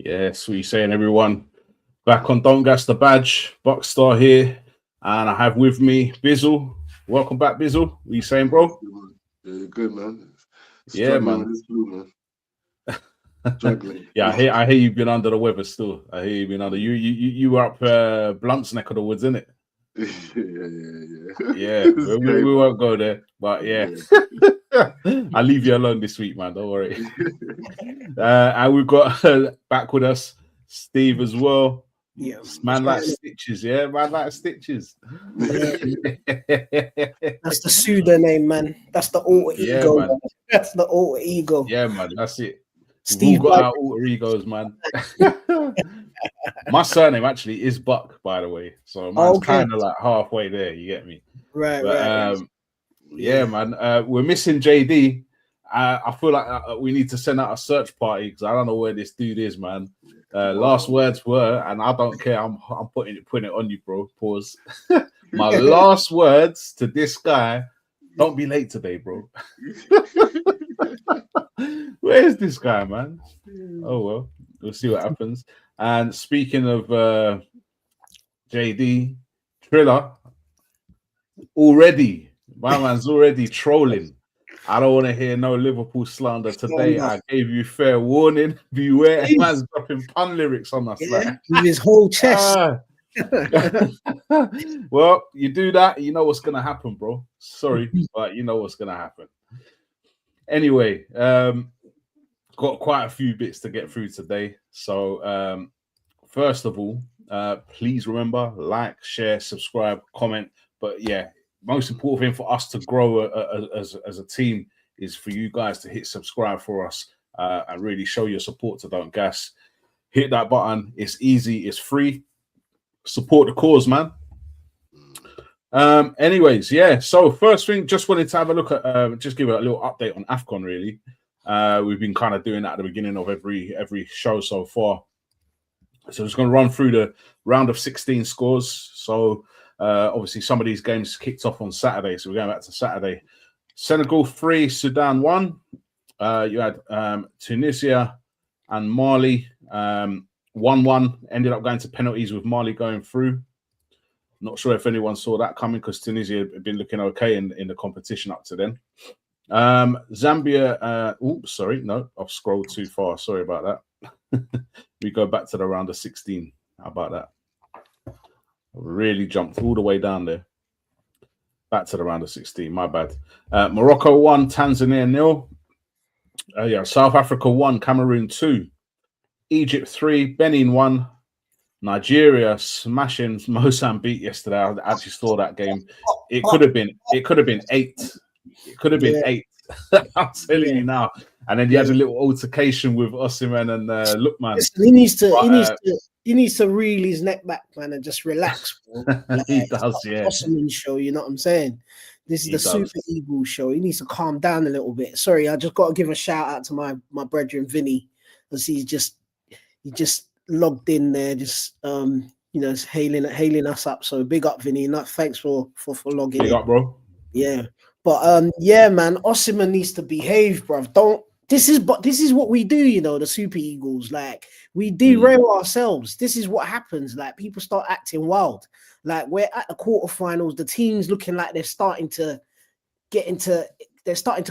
Yes, we saying everyone back on Don't Gas the Badge, Buckstar here, and I have with me Bizzle. Welcome back, Bizzle. What are you saying, bro? Yeah, good, man. Yeah, Struggling man. with this flu, man. Struggling. Yeah, I hear you've been under the weather still. I hear you've been under. You were up Blunt's neck of the woods, innit? Yeah. Yeah, we won't go there, but yeah. I'll leave you alone this week, man. Don't worry. And we've got back with us Steve as well. Yeah, man like Stitches. Yeah, man like Stitches. Yeah. That's the pseudonym, man. That's the alter ego. Man. That's the alter ego. Yeah, man. That's it. Steve We've got our alter egos, man. My surname actually is Buck, by the way. So mine's kind of like halfway there. You get me? Right, right. Yeah, man. We're missing JD. I feel like we need to send out a search party because I don't know where this dude is, man. Last words were, and I don't care. I'm putting it on you, bro. Pause. My last words to this guy: don't be late today, bro. Where is this guy, man? Oh well, we'll see what happens. And speaking of JD, Triller, my man's already trolling. I don't want to hear no Liverpool slander today. I gave you fair warning. Beware, man's dropping pun lyrics on us. Yeah, with his whole chest. Well, you do that, you know what's gonna happen, bro. Sorry, but you know what's gonna happen. Anyway, got quite a few bits to get through today. So, first of all, please remember, like, share, subscribe, comment. But yeah, most important thing for us to grow as a team is for you guys to hit subscribe for us and really show your support to Don't Gas. Hit that button. It's easy. It's free. Support the cause, man. Anyways, yeah. So first thing, just wanted to have a look at, just give a little update on AFCON. Really, we've been kind of doing that at the beginning of every show so far. So just going to run through the round of 16 scores. So obviously some of these games kicked off on Saturday, so we're going back to Saturday. Senegal 3, Sudan 1. You had Tunisia and Mali 1-1. Ended up going to penalties with Mali going through. Not sure if anyone saw that coming because Tunisia had been looking okay in the competition up to then. Zambia, I've scrolled too far. Sorry about that. We go back to the round of 16. How about that? Really jumped all the way down there. Back to the round of 16. My bad. Morocco 1, Tanzania 0. South Africa 1, Cameroon 2. Egypt 3, Benin 1. Nigeria smashing Mozambique yesterday. I actually saw that game. It could have been 8. It could have been 8. I'm telling you now. And then you had a little altercation with Osimhen and Lookman. Listen, he needs to reel his neck back, man, and just relax. Like, he does, yeah. Osimhen show, you know what I'm saying? This is the Super Eagles show. He needs to calm down a little bit. Sorry, I just got to give a shout out to my brethren Vinny, because he just logged in there, hailing us up. So big up, Vinny. Thanks for logging in. Big up, bro. Yeah. But yeah, man, Osimhen needs to behave, bruv. This is what we do, you know, the Super Eagles. Like, we derail ourselves. This is what happens. Like, people start acting wild. Like, we're at the quarterfinals, the team's looking like they're starting to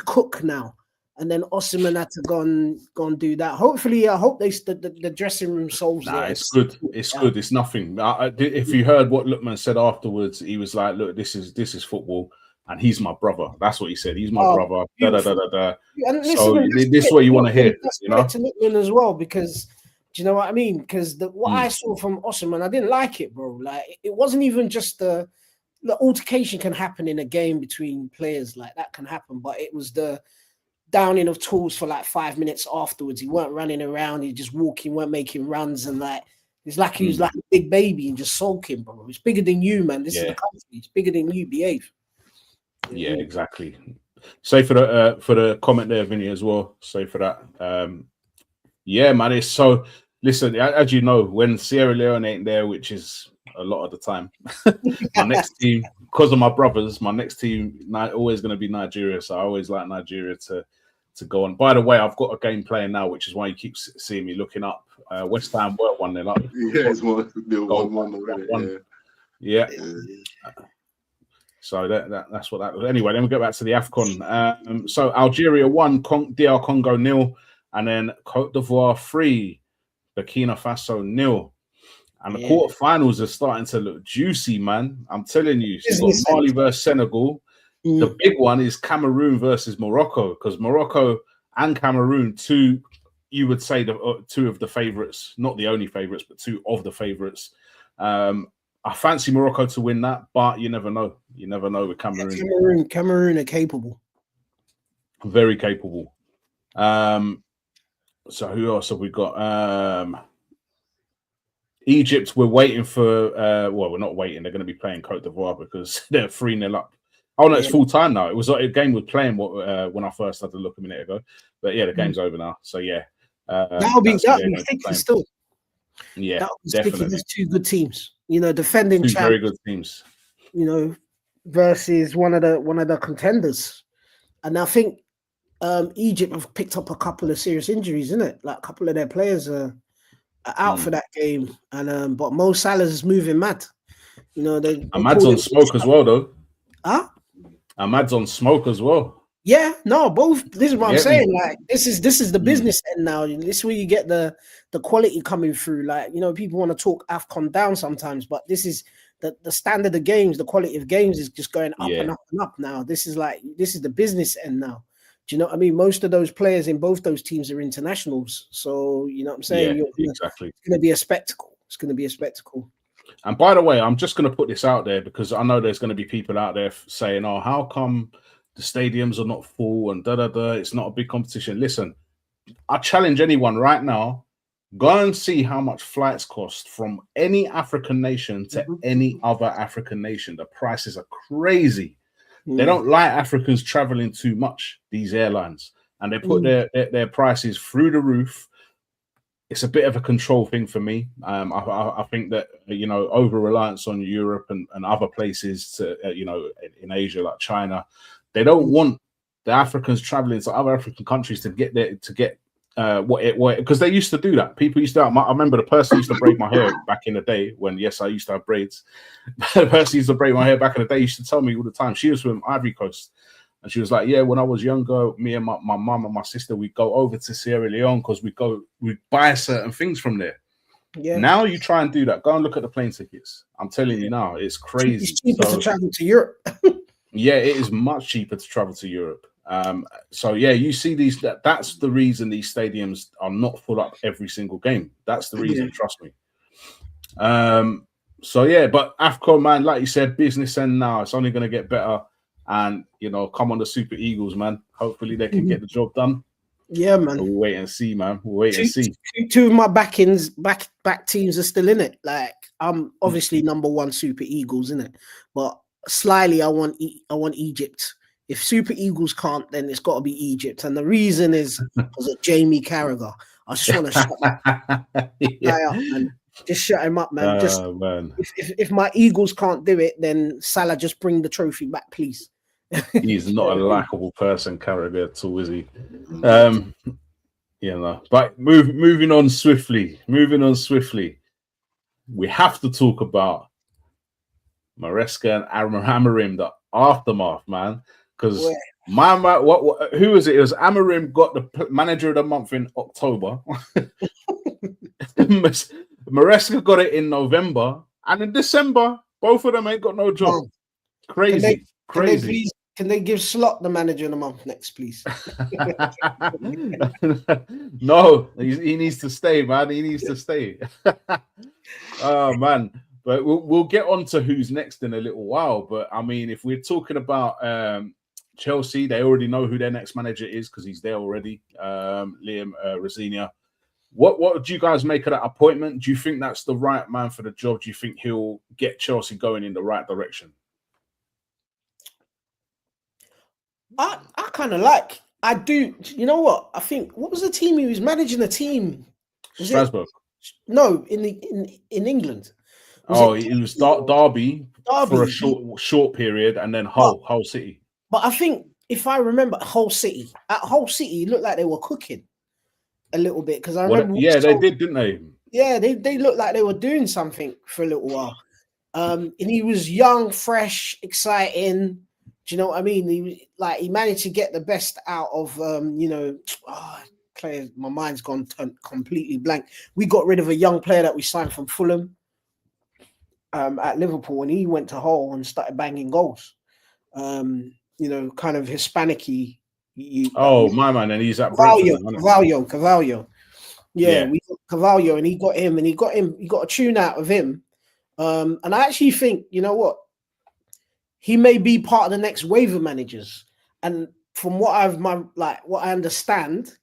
cook now. And then Osimhen had to go and do that. Hopefully, I hope the dressing room solves that. It's good. It's good. It's nothing. If you heard what Lookman said afterwards, he was like, "Look, this is football, and he's my brother." That's what he said. He's my brother. And so this is what you want to hear, you know. To Lookman as well, because do you know what I mean? Because what I saw from Osimhen, I didn't like it, bro. Like, it wasn't even just the altercation can happen in a game between players, like that can happen, but it was the downing of tools for like 5 minutes afterwards. He weren't running around, he just walking, weren't making runs, and like it's like he was like a big baby and just sulking, bro. It's bigger than you, man. This is the country. It's bigger than you. Behave. Yeah, exactly. Say for the comment there, Vinny, as well. Say for that. Yeah, man. It's so. Listen, as you know, when Sierra Leone ain't there, which is a lot of the time, my next team, because of my brothers, my next team always going to be Nigeria. So I always like Nigeria to go on. By the way, I've got a game playing now, which is why you keep seeing me looking up. West Ham were 1-0 up. Yeah, it's 1-1 already. Yeah. So that's what that was. Anyway, then we go back to the AFCON. So Algeria 1, DR Congo 0, and then Cote d'Ivoire 3, Burkina Faso 0. And the quarterfinals are starting to look juicy, man. I'm telling you. So you've got Mali versus Senegal. The big one is Cameroon versus Morocco, because Morocco and Cameroon, you would say two of the favourites, not the only favourites, but two of the favourites. I fancy Morocco to win that, but you never know. You never know with Cameroon. Cameroon are capable. Very capable. So who else have we got? Egypt, we're waiting for... well, we're not waiting. They're going to be playing Cote d'Ivoire because they're 3-0 up. Oh, no, it's full time now. It was like a game was playing when I first had to look a minute ago. But yeah, the game's over now. So yeah. That'll be sticky still. Yeah, that'll be definitely. sticky. There's two good teams. You know, defending two champs, very good teams. You know, versus one of the contenders. And I think Egypt have picked up a couple of serious injuries, isn't it? Like a couple of their players are out for that game. And but Mo Salah's is moving mad. You know, Ahmad's on smoke as well, though. Huh? Ahmad's on smoke as well. Yeah, no, both. This is what I'm saying. Like, this is the business end now. This is where you get the quality coming through. Like, you know, people want to talk AFCON down sometimes, but this is the standard of games, the quality of games is just going up and up and up now. This is the business end now. Do you know what I mean? Most of those players in both those teams are internationals. So, you know what I'm saying? Exactly. It's going to be a spectacle. It's going to be a spectacle. And by the way, I'm just going to put this out there because I know there's going to be people out there saying, oh, how come the stadiums are not full and da-da-da, it's not a big competition. Listen, I challenge anyone right now, go and see how much flights cost from any African nation to any other African nation. The prices are crazy. They don't like Africans traveling too much, these airlines, and they put their prices through the roof. It's a bit of a control thing for me. I think that, you know, over-reliance on Europe and other places to, you know, in Asia like China, they don't want the Africans traveling to other African countries to get there, because they used to do that. People used to. I remember the person used to braid my hair back in the day when, yes, I used to have braids. The person used to braid my hair back in the day used to tell me all the time. She was from Ivory Coast. And she was like, yeah, when I was younger, me and my mum and my sister, we'd go over to Sierra Leone because we'd buy certain things from there. Yeah. Now you try and do that. Go and look at the plane tickets. I'm telling you now, it's crazy. It's cheaper to travel to Europe. Yeah, it is much cheaper to travel to Europe. So yeah, you see these. That's the reason these stadiums are not full up every single game. That's the reason. Trust me. So yeah, but AFCON, man, like you said, business end now. It's only going to get better. And, you know, come on the Super Eagles, man. Hopefully they can get the job done. Yeah, man. We'll wait and see, man. We'll wait and see. Two of my back teams are still in it. Like, I'm obviously number one Super Eagles, in it. But slyly, I want Egypt. If Super Eagles can't, then it's got to be Egypt. And the reason is because of Jamie Carragher. I just want to shut that guy up, man. Just shut him up, man. Man. If my Eagles can't do it, then Salah just bring the trophy back, please. He's not a likable person, Carragher, at all, is he? You know. But moving on swiftly. We have to talk about Maresca and Amorim, the aftermath, man. Because who was it? It was Amorim got the manager of the month in October. Maresca got it in November, and in December, both of them ain't got no job. Crazy. Can they give Slot the manager of the month next, please? No, he needs to stay, man. He needs to stay. Oh man, but we'll get on to who's next in a little while. But I mean, if we're talking about Chelsea, they already know who their next manager is because he's there already. Liam Rosenior. What do you guys make of that appointment? Do you think that's the right man for the job? Do you think he'll get Chelsea going in the right direction? I kind of like. I do. You know what? I think what was the team he was managing? The team Strasbourg. No, in England. It was Derby for a short period, and then Hull City. But I think if I remember, Hull City, at Hull City, it looked like they were cooking a little bit because I remember. Yeah, they did, didn't they? Yeah, they looked like they were doing something for a little while. And he was young, fresh, exciting. Do you know what I mean? He managed to get the best out of players. My mind's gone completely blank. We got rid of a young player that we signed from Fulham at Liverpool, and he went to Hull and started banging goals. Kind of Hispanic-y. My man, and he's at Brentford. Cavallo. Yeah, we got Cavallo, and he got a tune out of him. And I actually think, you know what, he may be part of the next wave of managers. And from what I understand,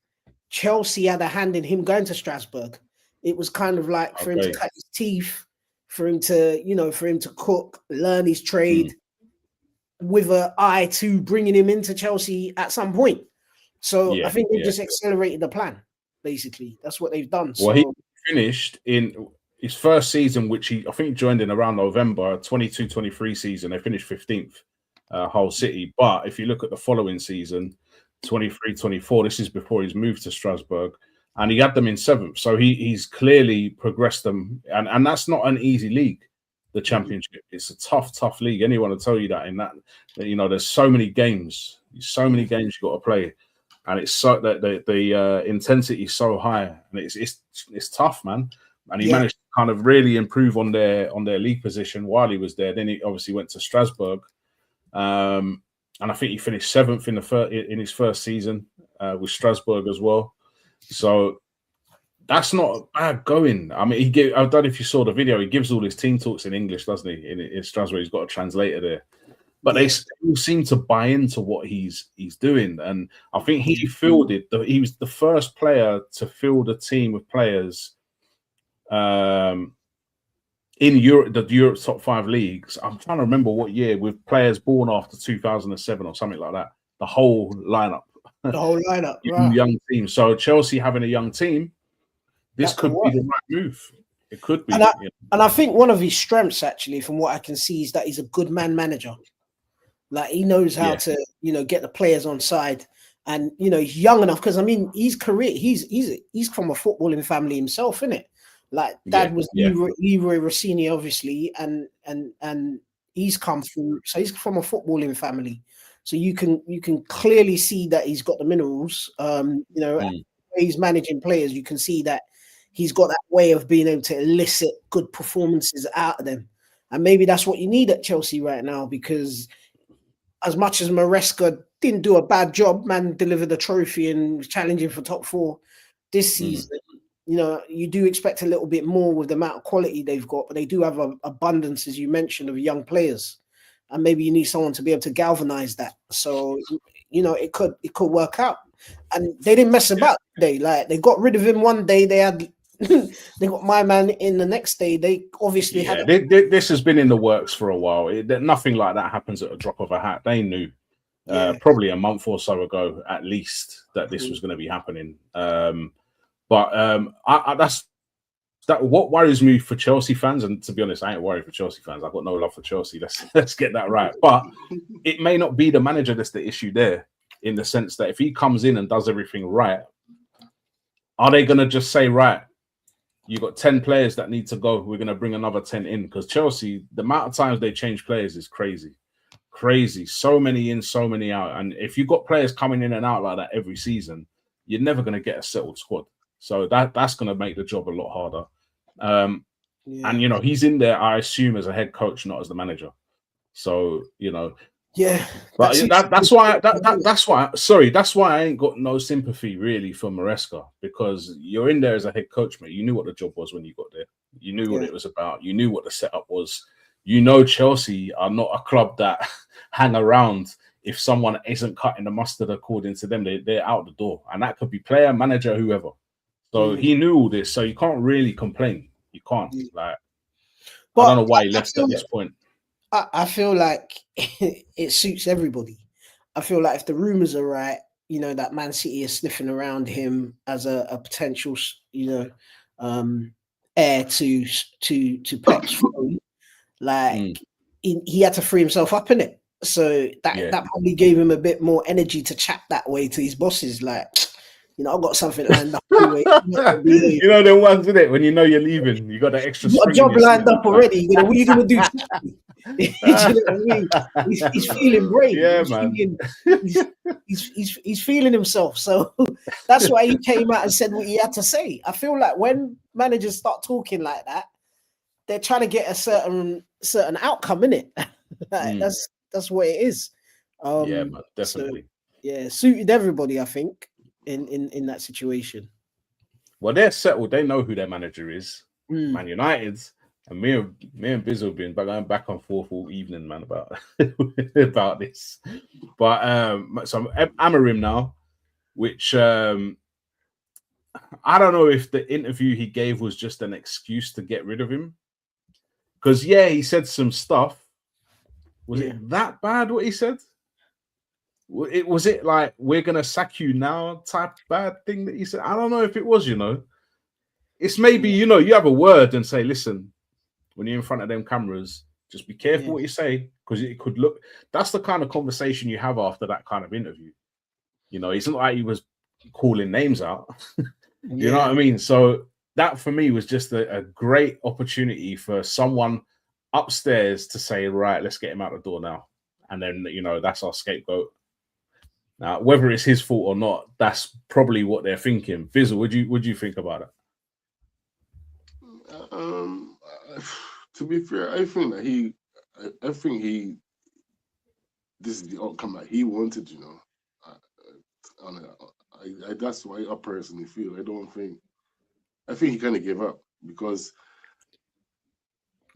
Chelsea had a hand in him going to Strasbourg. It was kind of like for him to cut his teeth, for him to cook, learn his trade, with an eye to bringing him into Chelsea at some point. So I think they just accelerated the plan. Basically, that's what they've done. Well, he finished in his first season, which I think he joined in around November, 22-23 season. They finished 15th, Hull City. But if you look at the following season, 23-24, this is before he's moved to Strasbourg, and he had them in 7th. So he's clearly progressed them, and that's not an easy league. The Championship, it's a tough league. Anyone will tell you that. There's so many games, you got to play. And it's so that the intensity is so high, and it's tough, man. And he managed to kind of really improve on their league position while he was there. Then he obviously went to Strasbourg, and I think he finished 7th in his first season with Strasbourg as well. So that's not bad going. I mean, I don't know if you saw the video. He gives all his team talks in English, doesn't he? In Strasbourg, he's got a translator there. But they still seem to buy into what he's doing. And I think he was the first player to field a team with players in Europe, the Europe's top 5 leagues. I'm trying to remember what year, with players born after 2007 or something like that. The whole lineup. Right. Young team. So Chelsea having a young team, this could be the right move. It could be. And I think one of his strengths, actually, from what I can see, is that he's a good man manager. Like, he knows how to, get the players on side, and he's young enough, because I mean, his career, he's from a footballing family himself, isn't it? Like, dad was Leroy Rossini, obviously, and he's come through, so he's from a footballing family. So you can clearly see that he's got the minerals. He's managing players. You can see that he's got that way of being able to elicit good performances out of them, and maybe that's what you need at Chelsea right now, because as much as Maresca didn't do a bad job, man delivered a trophy and was challenging for top 4 this season. You do expect a little bit more with the amount of quality they've got, but they do have an abundance, as you mentioned, of young players, and maybe you need someone to be able to galvanize that. So, it could work out. And they didn't mess about. They got rid of him one day. They had they got my man in the next day. They obviously had. This has been in the works for a while. Nothing like that happens at a drop of a hat. They knew probably a month or so ago, at least, that this was going to be happening. That's what worries me for Chelsea fans. And to be honest, I ain't worried for Chelsea fans. I've got no love for Chelsea. Let's get that right. But it may not be the manager that's the issue there, in the sense that if he comes in and does everything right, are they going to just say, right, you got 10 players that need to go, we're going to bring another 10 in? Because Chelsea, the amount of times they change players is crazy. So many in, so many out. And if you've got players coming in and out like that every season, you're never going to get a settled squad. So that's going to make the job a lot harder. And he's in there, I assume, as a head coach, not as the manager. So but that's why I ain't got no sympathy really for Maresca, because you're in there as a head coach, mate. You knew what the job was when you got there. You knew what it was about. You knew what the setup was. Chelsea are not a club that hang around. If someone isn't cutting the mustard according to them, they're out the door, and that could be player, manager, whoever. So he knew all this, so you can't really complain. You can't. I don't know why he left at this point. I feel like it suits everybody. I feel like if the rumors are right, that Man City is sniffing around him as a potential, heir to Pep's throne. He had to free himself up in it. So that probably gave him a bit more energy to chat that way to his bosses. Like, you know, I've got something lined up. Anyway. You know the ones, isn't it? When you know you're leaving, you got that extra. You got a job lined up already. You know, what are you gonna do? Do you know what I mean? He's feeling brave. Yeah, He's feeling himself. So that's why he came out and said what he had to say. I feel like when managers start talking like that, they're trying to get a certain outcome in it. That's what it is. Yeah, man, definitely. So, suited everybody, I think, in that situation. Well, they're settled. They know who their manager is. Man United's. And me and Biz have been going back and forth all evening, man, about this. But so Amorim now, which I don't know if the interview he gave was just an excuse to get rid of him. Because he said some stuff. Was it that bad what he said? Was it like we're gonna sack you now type bad thing that he said? I don't know if it was. You know, it's maybe you have a word and say, listen. When you're in front of them cameras, just be careful what you say because it could look. That's the kind of conversation you have after that kind of interview. You know, it's not like he was calling names out. You know what I mean? So that for me was just a great opportunity for someone upstairs to say, right, let's get him out the door now. And then, that's our scapegoat. Now, whether it's his fault or not, that's probably what they're thinking. Bizzle, would you think about it? To be fair, I think that this is the outcome that he wanted, you know. That's why I personally feel. I think he kind of gave up because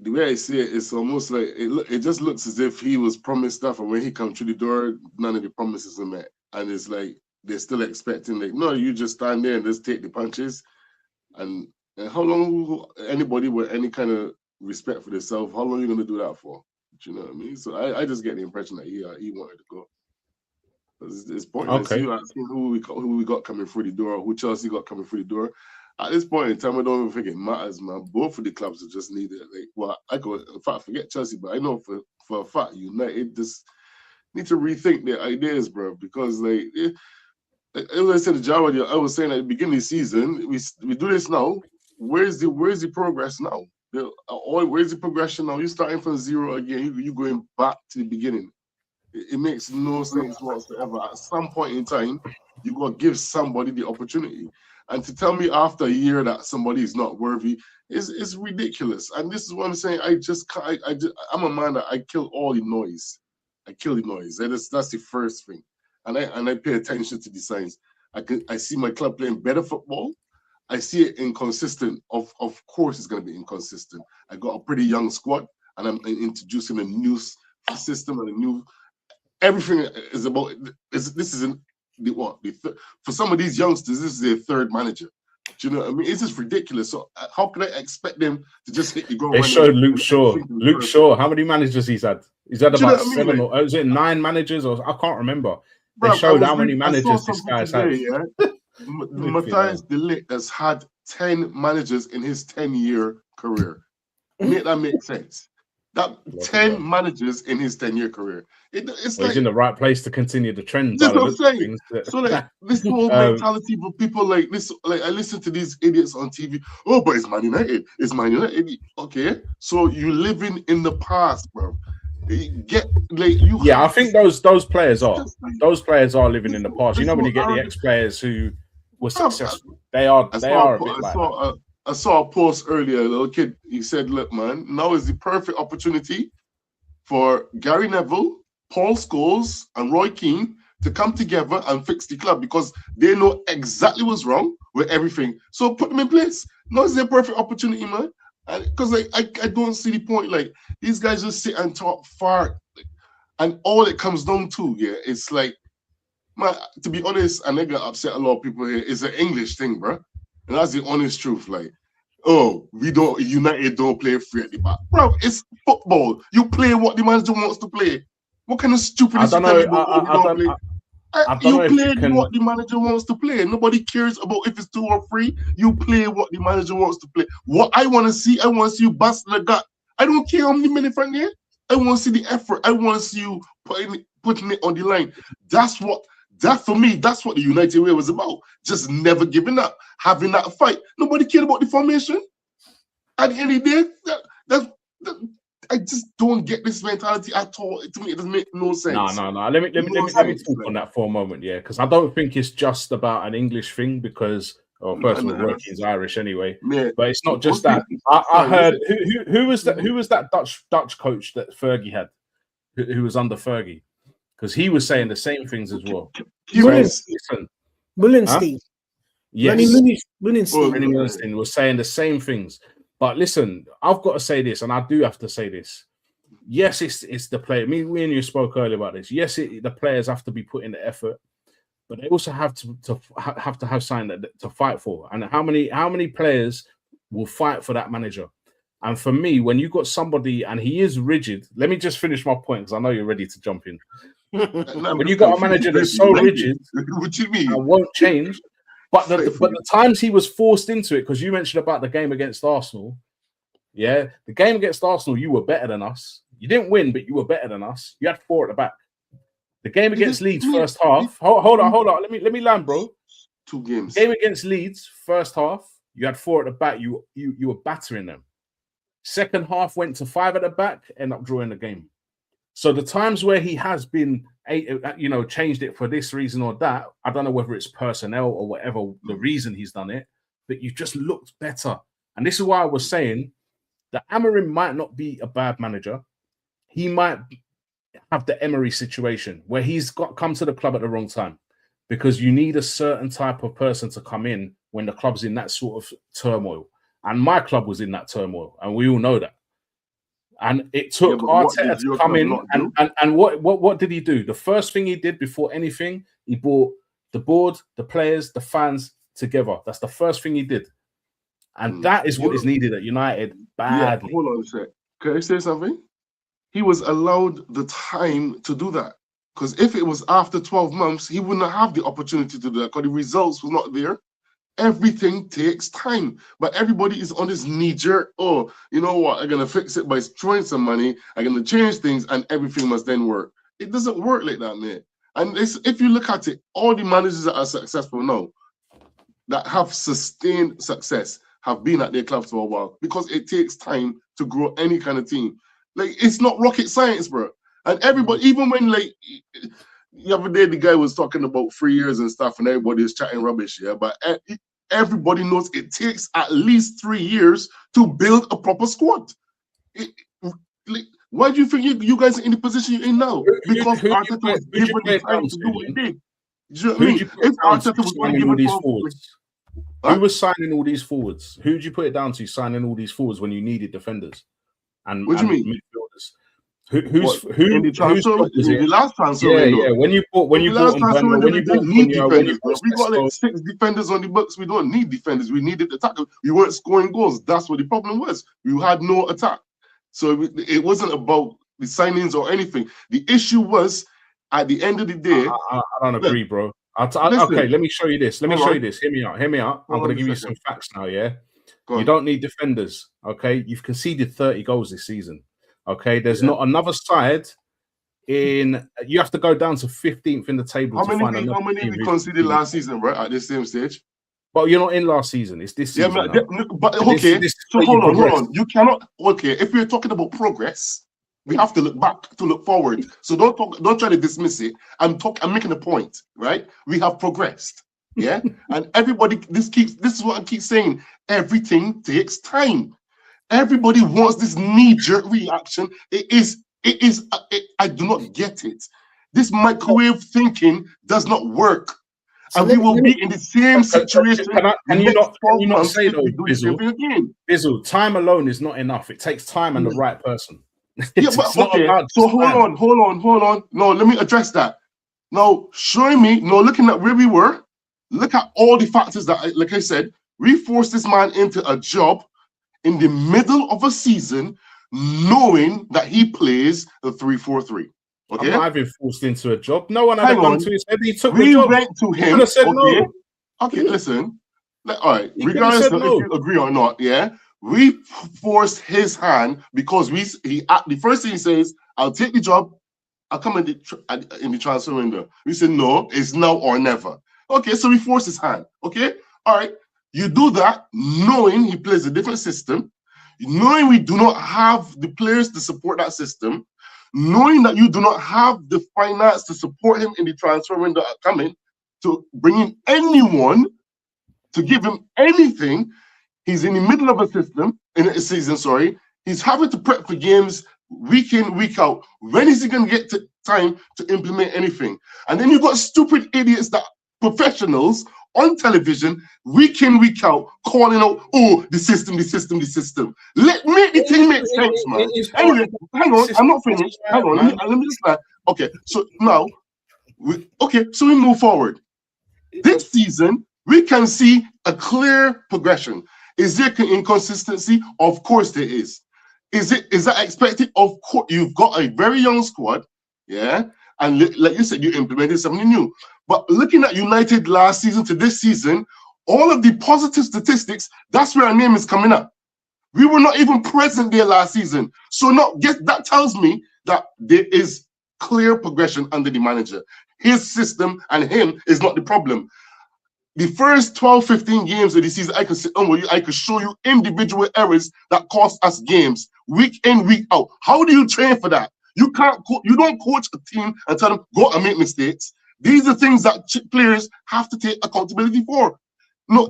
the way I see it, it's almost like it just looks as if he was promised stuff, and when he comes through the door, none of the promises are met, and it's like they're still expecting, like, no, you just stand there and just take the punches, and how long will anybody with any kind of respect for themselves, how long are you going to do that for? Do you know what I mean? So I just get the impression that he wanted to go. It's pointless. You asking who we got coming through the door, who Chelsea got coming through the door. At this point in time, I don't even think it matters, man. Both of the clubs are just needed. In fact, forget Chelsea, but I know for a fact United just need to rethink their ideas, bro. Because as I said to Jawad, I was saying at the beginning of the season, we do this now. Where's the progress now? Where's the progression now? You're starting from zero again. You're going back to the beginning. It makes no sense whatsoever. At some point in time, you got to give somebody the opportunity. And to tell me after a year that somebody is not worthy is ridiculous. And this is what I'm saying. I'm a man that I kill all the noise. I kill the noise. That's the first thing. And I pay attention to the signs. I see my club playing better football. I see it inconsistent. Of course, it's going to be inconsistent. I got a pretty young squad, and I'm introducing a new system and a new. Everything is about. For some of these youngsters, this is their third manager. Do you know what I mean? It's just ridiculous. So how can I expect them to just hit the ground? They showed Luke Shaw. Luke Shaw. How many managers he's had? He's had about 7 or is it 9 managers? Or I can't remember. They showed how many managers this guy's had. Yeah? Matthias de Ligt has had 10 managers in his 10-year career. Make that make sense? That 10 managers in his 10-year career. He's in the right place to continue the trend. That's what I'm saying. So this whole mentality for people like this, like I listen to these idiots on TV. Oh, but it's Man United. It's Man United. Okay, so you living in the past, bro. I think those players are living in the past. You know when you get the ex-players who were successful, they are a bit like that. I saw a post earlier, a little kid, he said, look, man, now is the perfect opportunity for Gary Neville, Paul Scholes, and Roy Keane to come together and fix the club because they know exactly what's wrong with everything. So put them in place. Now is the perfect opportunity, man. Because I don't see the point. Like, these guys just sit and talk far. And all it comes down to, it's like, man, to be honest, and they got upset a lot of people here, it's an English thing, bro. And that's the honest truth. Like, United don't play free at the back. Bro, it's football. You play what the manager wants to play. What kind of stupidness you can do? You play what the manager wants to play. Nobody cares about if it's 2 or 3. You play what the manager wants to play. What I want to see you busting the gut. I don't care how many minutes from there. I want to see the effort. I want to see you putting it on the line. That for me, that's what the United way was about. Just never giving up, having that fight. Nobody cared about the formation. At the end of the day, I just don't get this mentality at all. To me, it doesn't make no sense. No. Let me talk on that for a moment, yeah, because I don't think it's just about an English thing. Because first of all, he's Irish anyway, but it's not just that. I heard who was that Dutch coach that Fergie had, who was under Fergie, because he was saying the same things as well. Mullenstein. Yes, Mullenstein was saying the same things. But listen, I've got to say this, and I do have to say this. Yes, it's the player. Me and you spoke earlier about this. Yes, the players have to be putting the effort, but they also have to have something to fight for. And how many players will fight for that manager? And for me, when you got somebody and he is rigid, let me just finish my point because I know you're ready to jump in. When you got a manager that's so rigid and won't change. But the times he was forced into it, because you mentioned about the game against Arsenal, yeah, the game against Arsenal, you were better than us. You didn't win, but you were better than us. You had 4 at the back. The game against Leeds, first half. Hold on. Let me land, bro. 2 games. Game against Leeds, first half, you had 4 at the back. You were battering them. Second half went to 5 at the back, end up drawing the game. So the times where he has been, changed it for this reason or that, I don't know whether it's personnel or whatever the reason he's done it, but you just looked better. And this is why I was saying that Amorim might not be a bad manager. He might have the Emery situation where he's come to the club at the wrong time, because you need a certain type of person to come in when the club's in that sort of turmoil. And my club was in that turmoil, and we all know that. And it took Arteta to come in, and what did he do? The first thing he did before anything, he brought the board, the players, the fans together. That's the first thing he did. And that is what is needed at United badly. Yeah, hold on a sec. Can I say something? He was allowed the time to do that. Because if it was after 12 months, he wouldn't have the opportunity to do that because the results were not there. Everything takes time, but everybody is on this knee-jerk, oh, you know what, I'm going to fix it by throwing some money, I'm going to change things, and everything must then work. It doesn't work like that, man. And if you look at it, all the managers that are successful now, that have sustained success, have been at their clubs for a while, because it takes time to grow any kind of team. Like, it's not rocket science, bro. And everybody, even when, like, the other day, the guy was talking about 3 years and stuff, and everybody is chatting rubbish, yeah, but everybody knows it takes at least 3 years to build a proper squad. Why do you think you guys are in the position you're in now? Because Arteta was given the time to do what he did. Do you know what I mean? If Arteta was given these forwards, who was signing all these forwards? Who did you put it down to signing all these forwards when you needed defenders? And what do you mean? Midfielders? Who in the transfer? The last transfer? Yeah. When you bought we got like 6 defenders on the books. We don't need defenders. We needed attackers. We weren't scoring goals. That's what the problem was. We had no attack. So it wasn't about the signings or anything. The issue was at the end of the day. I don't agree, bro. Okay, let me show you this. Hear me out. I'm going to give you some facts now, yeah? You don't need defenders, okay? You've conceded 30 goals this season, okay? There's not another side in... You have to go down to 15th in the table to find another. How many we conceded last season, right? At the same stage? But you're not in last season. It's this season. Yeah, but okay. So hold on. You cannot... Okay, if we're talking about progress, we have to look back to look forward. So don't try to dismiss it. I'm making a point, right? We have progressed. Yeah, and everybody, this is what I keep saying. Everything takes time. Everybody wants this knee-jerk reaction. I do not get it. This microwave thinking does not work. So and we will be in the same situation. Can you not say though, Bizzle, time alone is not enough. It takes time and the right person. Yeah, but okay. So hold on. No, let me address that. Now, showing me, looking at where we were, look at all the factors that, like I said, we forced this man into a job in the middle of a season, knowing that he plays a 3-4-3. Okay, I'm not having forced into a job. No one had a gun to his head. He took the job. We went to him. Said okay, no. Okay, listen. All right, regardless of if you agree or not, yeah, We forced his hand because the first thing he says, I'll take the job, I'll come in the transfer window. We said, no, it's now or never. Okay, so we forced his hand. Okay, all right. You do that knowing he plays a different system, knowing we do not have the players to support that system, knowing that you do not have the finance to support him in the transfer window coming, to bring in anyone, to give him anything. He's in the middle of a season, sorry. He's having to prep for games week in, week out. When is he going to get time to implement anything? And then you've got stupid idiots that professionals on television, week in, week out, calling out, oh, the system. Make the thing make sense, man. Anyway, hang on, I'm not finished. Hang on, let me just like, okay, so now, so we move forward. This season, we can see a clear progression. Is there inconsistency? Of course there is. Is that expected? Of course. You've got a very young squad, yeah, and like you said, you implemented something new. But looking at United last season to this season, all of the positive statistics, that's where our name is coming up. We were not even present there last season. So that tells me that there is clear progression under the manager. His system and him is not the problem. The first 12, 15 games of the season, I could show you individual errors that cost us games, week in, week out. How do you train for that? You don't coach a team and tell them, go and make mistakes. These are things that players have to take accountability for.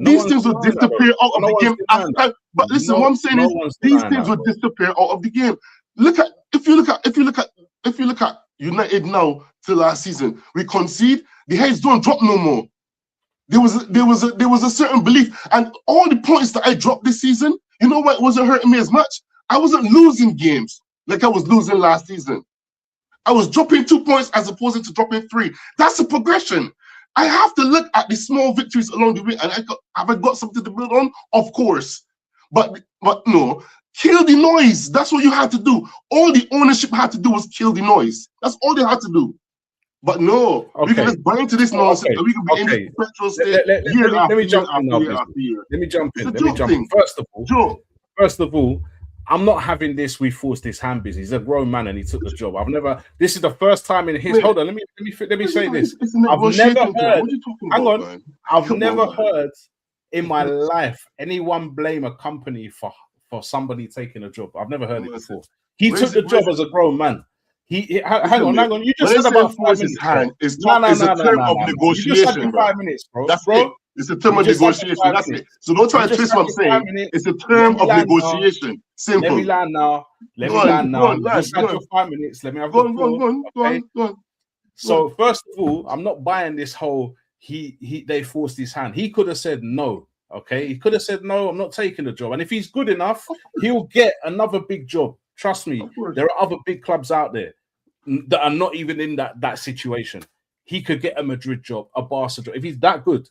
These things will disappear out of the game after time. But listen, what I'm saying is these things will disappear out of the game. If you look at United now to last season, we concede, the heads don't drop no more. There was a certain belief, and all the points that I dropped this season, you know what, it wasn't hurting me as much. I wasn't losing games like I was losing last season. I was dropping 2 points as opposed to dropping 3. That's a progression. I have to look at the small victories along the way, and have I got something to build on? Of course, but no, kill the noise. That's what you had to do. All the ownership had to do was kill the noise. That's all they had to do. But no, we can just buy into this nonsense. And we can be in this perpetual state. Let me jump in. First of all, I'm not having this. We forced this hand business. He's a grown man and he took the job. This is the first time in his. Hold on, let me say this. I've never heard. Hang on, I've never heard in my life anyone blame a company for somebody taking a job. I've never heard it before. He took the job as a grown man. Hang on. You just said about 5 minutes. It's a term of negotiation, bro. 5 minutes, bro. That's it. It's a term of negotiation. That's it. So don't try to twist what I'm saying. It's a term of negotiation. Simple. Let me land now. Just had your 5 minutes. Let me have the floor. Go on. So first of all, I'm not buying this whole they forced his hand. He could have said no. Okay, he could have said no. I'm not taking the job. And if he's good enough, he'll get another big job. Trust me, there are other big clubs out there that are not even in that situation. He could get a Madrid job, a Barca job, if he's that good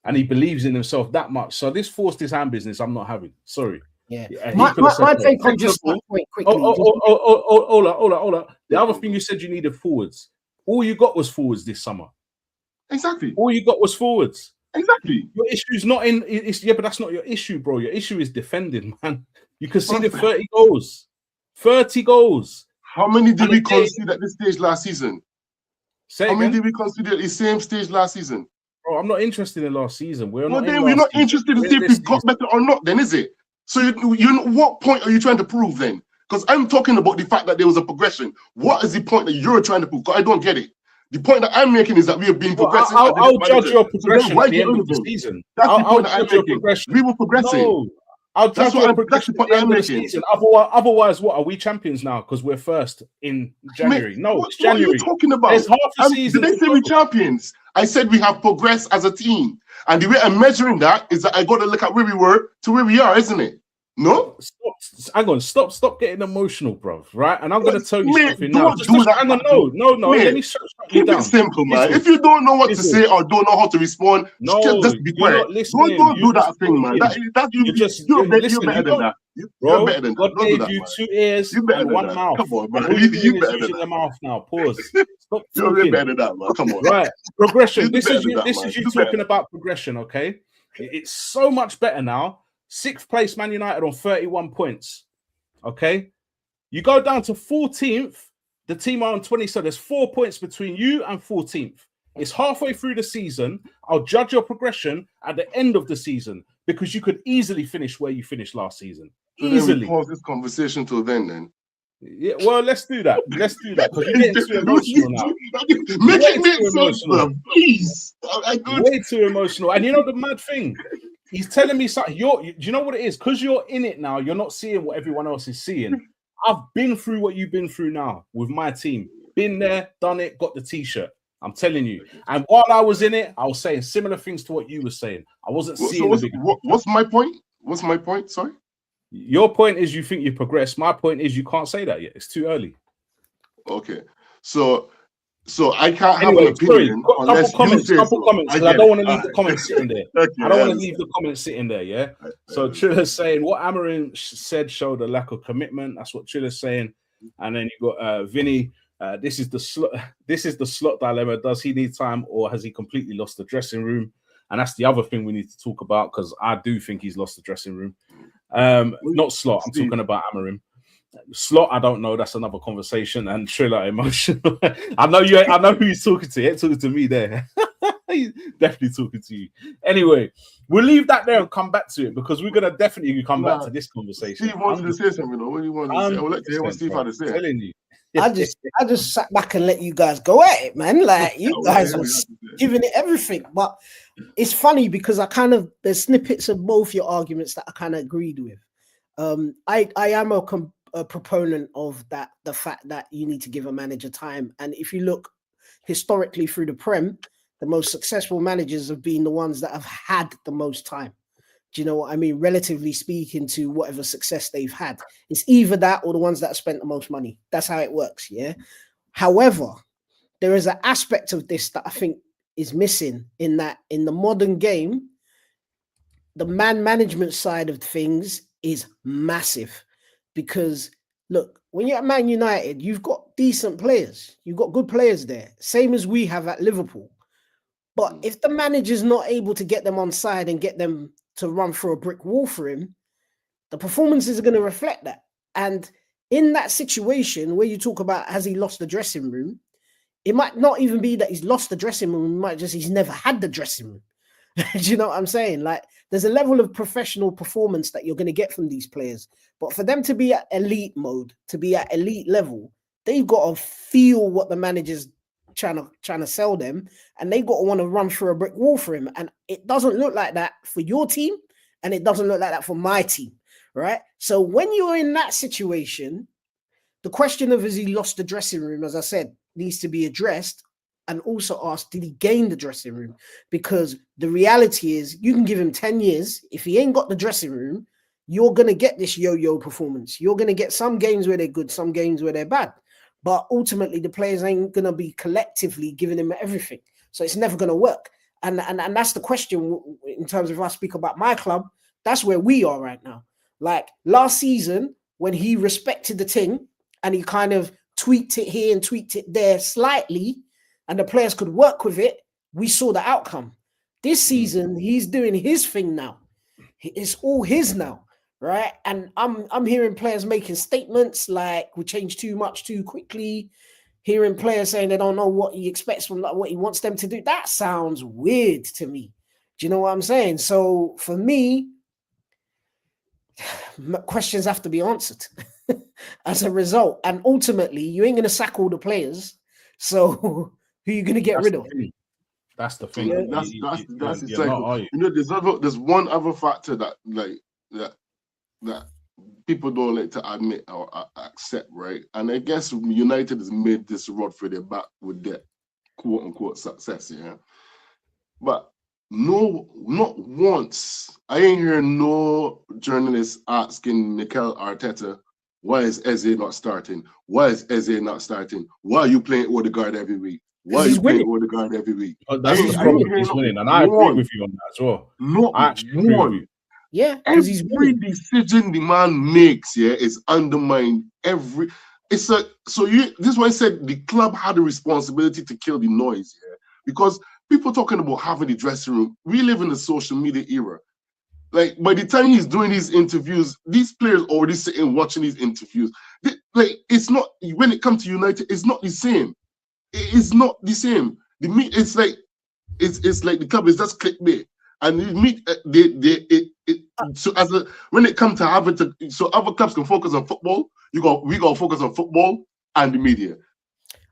and he believes in himself that much. So this forced his hand business, I'm not having. Sorry. Yeah. My take on just that point quickly. Hold. The other thing you said you needed forwards. All you got was forwards this summer. Exactly. All you got was forwards. Exactly. Your issue's not in. But that's not your issue, bro. Your issue is defending, man. You conceded 30 goals. 30 goals. How many did we concede at this stage last season? How many did we concede at the same stage last season? Bro, I'm not interested in last season. We're not interested to see if we got better or not, then, is it? So what point are you trying to prove then? Because I'm talking about the fact that there was a progression. What is the point that you're trying to prove? Because I don't get it. The point that I'm making is that we have been progressing. I'll judge your progression at the end of the season. That's the point that I'm making. We were progressing. No. I'll judge your progression at the end of the season. Otherwise, what are we champions now? Because we're first in January. It's January. What are you talking about? There's half a season. Did they say we're champions? I said we have progressed as a team, and the way I'm measuring that is that I got to look at where we were to where we are, isn't it? No. Stop getting emotional, bro. Right? And I'm going to tell you something now. Hang on, no. Let me shut you down. Keep it simple, man. If you don't know what to say or don't know how to respond, just be quiet. Don't do that thing, man. You're better than that. You're better than that. God gave you 2 ears and 1 mouth. Come on, man. You better than your mouth now. Pause. Stop talking. You're better than that, man. Come on. Right. Progression. This is you talking about progression, okay? It's so much better now 6th place Man United on 31 points. Okay. You go down to 14th. The team are on 20. So there's 4 points between you and 14th. It's halfway through the season. I'll judge your progression at the end of the season because you could easily finish where you finished last season. Easily. Then we pause this conversation till then. Yeah, well, let's do that. Let's do that because you're getting too emotional now. Make it make sense, please. Way too emotional. And you know the mad thing? He's telling me something. Do you know what it is? Because you're in it now, you're not seeing what everyone else is seeing. I've been through what you've been through now with my team. Been there, done it, got the t-shirt. I'm telling you. And while I was in it, I was saying similar things to what you were saying. I wasn't seeing. What's my point? What's my point? Sorry. Your point is you think you progressed. My point is you can't say that yet. It's too early. Okay. So I can't have an opinion unless you say couple comments. I don't want to leave the comments sitting there. I don't want to leave the comments sitting there, yeah? So Trilla's saying what Amorim said showed a lack of commitment. That's what Trilla's saying. And then you got Vinny. This is the slot dilemma. Does he need time or has he completely lost the dressing room? And that's the other thing we need to talk about because I do think he's lost the dressing room. Not Slot. I'm talking about Amorim. Slot, I don't know. That's another conversation. And Triller, emotional. I know who he's talking to. He ain't talking to me there. He's definitely talking to you. Anyway, we'll leave that there and come back to it because we're gonna definitely come back to this conversation. Steve wanted to say something. What do you want to say? I would like to hear what Steve had to say. Telling you. I just sat back and let you guys go at it, man. Like you guys was giving it everything. But it's funny because there's snippets of both your arguments that I kind of agreed with. I am a proponent of that, the fact that you need to give a manager time. And if you look historically through the Prem, the most successful managers have been the ones that have had the most time. Do you know what I mean? Relatively speaking to whatever success they've had. It's either that or the ones that have spent the most money. That's how it works, yeah? However, there is an aspect of this that I think is missing in that in the modern game, the man management side of things is massive. Because, look, when you're at Man United, you've got decent players. You've got good players there. Same as we have at Liverpool. But if the manager's not able to get them on side and get them to run through a brick wall for him, the performances are going to reflect that. And in that situation where you talk about has he lost the dressing room, it might not even be that he's lost the dressing room. It might just he's never had the dressing room. Do you know what I'm saying? Like there's a level of professional performance that you're going to get from these players. But for them to be at elite mode, to be at elite level, they've got to feel what the manager's trying to sell them, and they got to want to run through a brick wall for him. And it doesn't look like that for your team, and it doesn't look like that for my team, right? So when you're in that situation, the question of has he lost the dressing room, as I said, needs to be addressed, and also asked, did he gain the dressing room? Because the reality is you can give him 10 years. If he ain't got the dressing room, you're going to get this yo-yo performance. You're going to get some games where they're good, some games where they're bad. But ultimately, the players ain't going to be collectively giving him everything. So it's never going to work. And that's the question in terms of if I speak about my club, that's where we are right now. Like last season, when he respected the thing and he kind of tweaked it here and tweaked it there slightly, and the players could work with it, we saw the outcome. This season, he's doing his thing now. It's all his now. Right. And I'm hearing players making statements like we changed too much too quickly, hearing players saying they don't know what he expects from what he wants them to do. That sounds weird to me. Do you know what I'm saying? So for me, questions have to be answered as a result. And ultimately, you ain't going to sack all the players. So who are you going to get rid of? That's the thing. Yeah, that's exactly. You know, there's one other factor that people don't like to admit or accept, right? And I guess United has made this rod for their back with their quote unquote success, yeah. But no, not once. I ain't hearing no journalist asking Mikel Arteta, why is Eze not starting? Why is Eze not starting? Why are you playing Odegaard every week? Why are you playing Odegaard every week? That's his problem. He's winning, and I agree with you on that as well. Not one. Yeah, every decision the man makes, yeah, is undermined. This is why I said the club had a responsibility to kill the noise, yeah, because people talking about having the dressing room. We live in the social media era. Like by the time he's doing these interviews, these players already sitting watching these interviews. Like it's not when it comes to United, it's not the same. It is not the same. It's like the club is just clickbait. And you meet when it comes to having to, so other clubs can focus on football. We got to focus on football and the media.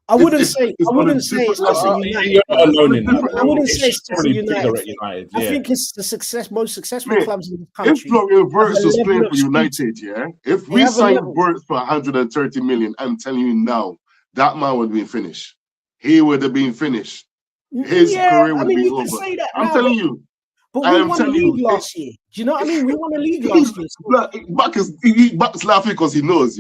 I wouldn't say it's just a United. You're not alone in that. I wouldn't say it's just a United. United. I think it's the most successful clubs in the country. If Florian Wirtz was playing for United, if we signed Wirtz for 130 million, I'm telling you now, that man would have been finished. He would have been finished. His career would be over. I'm telling you. But we won a league last year. Do you know what I mean? We won a league last year. Buck's laughing because he knows,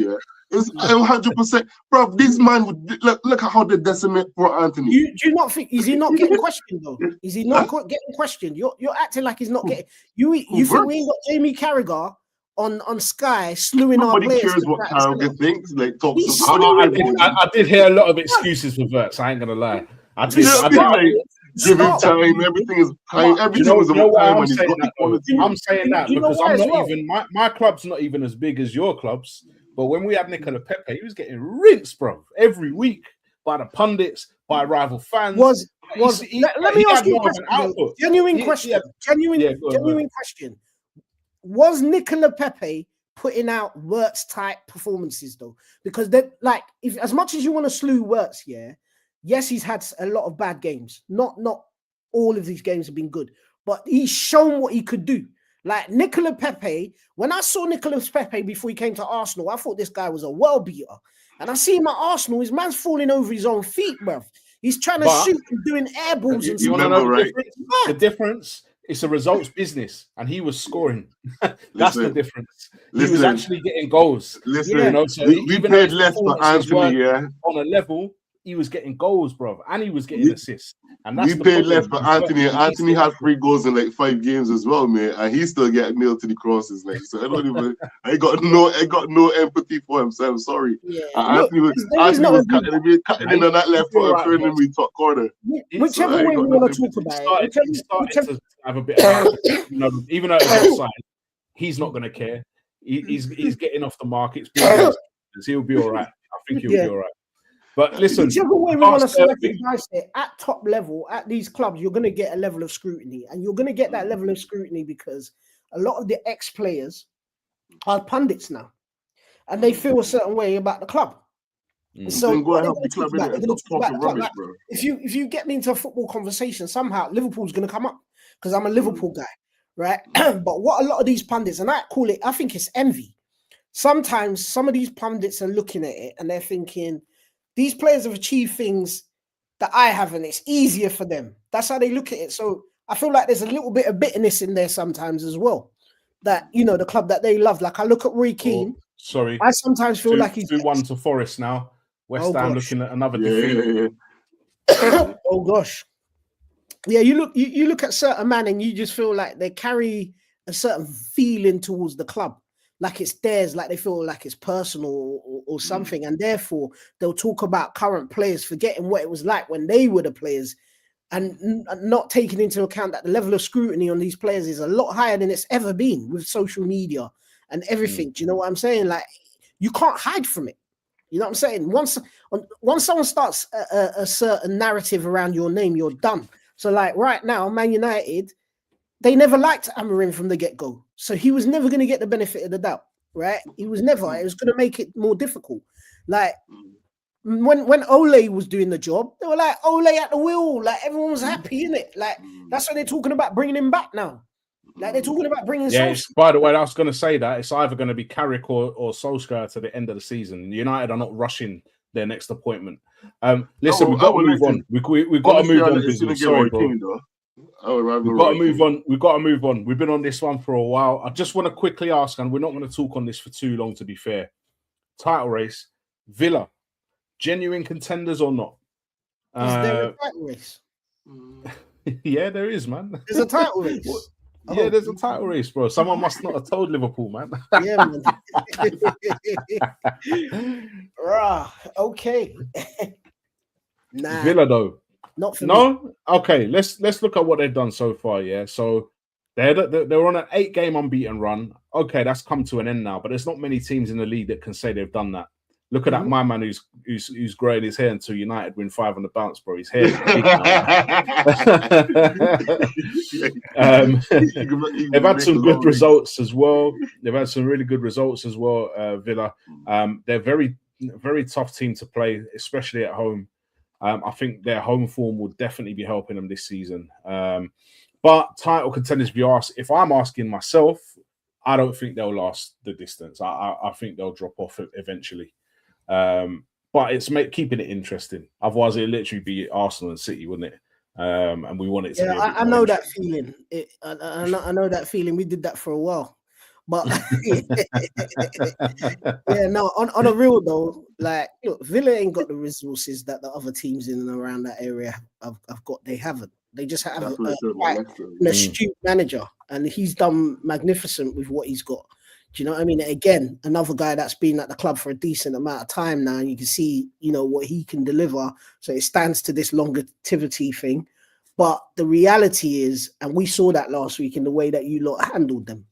It's 100%. Bro, this man would look at how they decimate for Anthony. Do you not think is he not getting questioned though? Is he not getting questioned? You're acting like he's not getting. You think we ain't got Jamie Carragher on Sky slewing our players? Nobody cares what Carragher thinks. Like talks. I did hear a lot of excuses for Wirtz. I ain't gonna lie. I did. Give him time. Everything is time. Everything is about time when he's got the quality. I'm saying that because I'm not even my club's not even as big as your clubs. But when we had Nicola Pepe, he was getting rinsed, bro, every week by the pundits, by rival fans. Let me ask you a question. Genuine question. Genuine question. Was Nicola Pepe putting out Wirtz type performances though? Because if as much as you want to slew Wirtz, yes, he's had a lot of bad games. Not all of these games have been good, but he's shown what he could do. Like Nicola Pepe, when I saw Nicolas Pepe before he came to Arsenal, I thought this guy was a world beater. And I see him at Arsenal, his man's falling over his own feet, bruv. He's trying to shoot and doing air balls and stuff. The difference is a results business, and he was scoring. That's the difference. He was actually getting goals. So we paid less for Anthony, on a level. He was getting goals, bro, and he was getting assists. And that's we paid less for Anthony. Anthony had 3 goals in like 5 games as well, man, and he still getting nailed to the crosses. Like, so I got no empathy for him. So I'm sorry. Anthony was cutting in on that left foot and turning me top corner. Whichever way we want to talk about it, he started to have a bit of, even though it's outside, he's not going to care. He's getting off the mark. He'll be all right. I think he'll be all right. But listen, whichever way we want to select it, guys, at top level, at these clubs, you're going to get a level of scrutiny. And you're going to get that level of scrutiny because a lot of the ex-players are pundits now. And they feel a certain way about the club. So if you get me into a football conversation, somehow Liverpool's going to come up because I'm a Liverpool guy, right? But what a lot of these pundits, and I think it's envy. Sometimes some of these pundits are looking at it and they're thinking, these players have achieved things that I haven't. It's easier for them. That's how they look at it. So I feel like there's a little bit of bitterness in there sometimes as well. That, the club that they love. Like I look at Roy Keane. Sorry. I sometimes feel like he's 2-1 to Forest now. West Ham looking at another defeat. Oh gosh. Yeah, you look at certain man and you just feel like they carry a certain feeling towards the club. Like it's theirs, like they feel like it's personal or something. And therefore, they'll talk about current players, forgetting what it was like when they were the players and not taking into account that the level of scrutiny on these players is a lot higher than it's ever been with social media and everything. Do you know what I'm saying? Like, you can't hide from it. You know what I'm saying? Once someone starts a certain narrative around your name, you're done. So like right now, Man United, they never liked Amorim from the get-go. So he was never going to get the benefit of the doubt, right? He was never. It was going to make it more difficult. Like when Ole was doing the job, they were like, Ole at the wheel. Like everyone was happy, innit? Like that's why they're talking about bringing him back now. Like they're talking about bringing Solskjaer. By the way, I was going to say that it's either going to be Carrick or Solskjaer to the end of the season. United are not rushing their next appointment. Listen, we've got to move on. We've got to move on. Sorry, bro. We've got to move on. We've got to move on. We've been on this one for a while. I just want to quickly ask, and we're not going to talk on this for too long, to be fair. Title race, Villa, genuine contenders or not? Is there a title race? Yeah, there is, man. There's a title race. Yeah, there's a title race, bro. Someone must not have told Liverpool, man. Yeah, man. Okay. Nah. Villa, though. Not for no? me. Okay, let's look at what they've done so far, yeah? So They're on an 8-game unbeaten run. Okay, that's come to an end now, but there's not many teams in the league that can say they've done that. Look at that my man who's growing his hair until United win 5 on the bounce, bro. His hair is big now. They've had some good results as well. They've had some really good results as well, Villa. They're very, very tough team to play, especially at home. I think their home form will definitely be helping them this season. But title contenders, if I'm asking myself, I don't think they'll last the distance. I think they'll drop off eventually. But it's keeping it interesting. Otherwise, it'd literally be Arsenal and City, wouldn't it? And we want it to be. I know that feeling. I know that feeling. We did that for a while. But yeah, no, on a real though, like, look, Villa ain't got the resources that the other teams in and around that area have got. They haven't. They just have an astute manager, and he's done magnificent with what he's got. Do you know what I mean? Again, another guy that's been at the club for a decent amount of time now, and you can see, what he can deliver. So it stands to this longevity thing. But the reality is, and we saw that last week in the way that you lot handled them,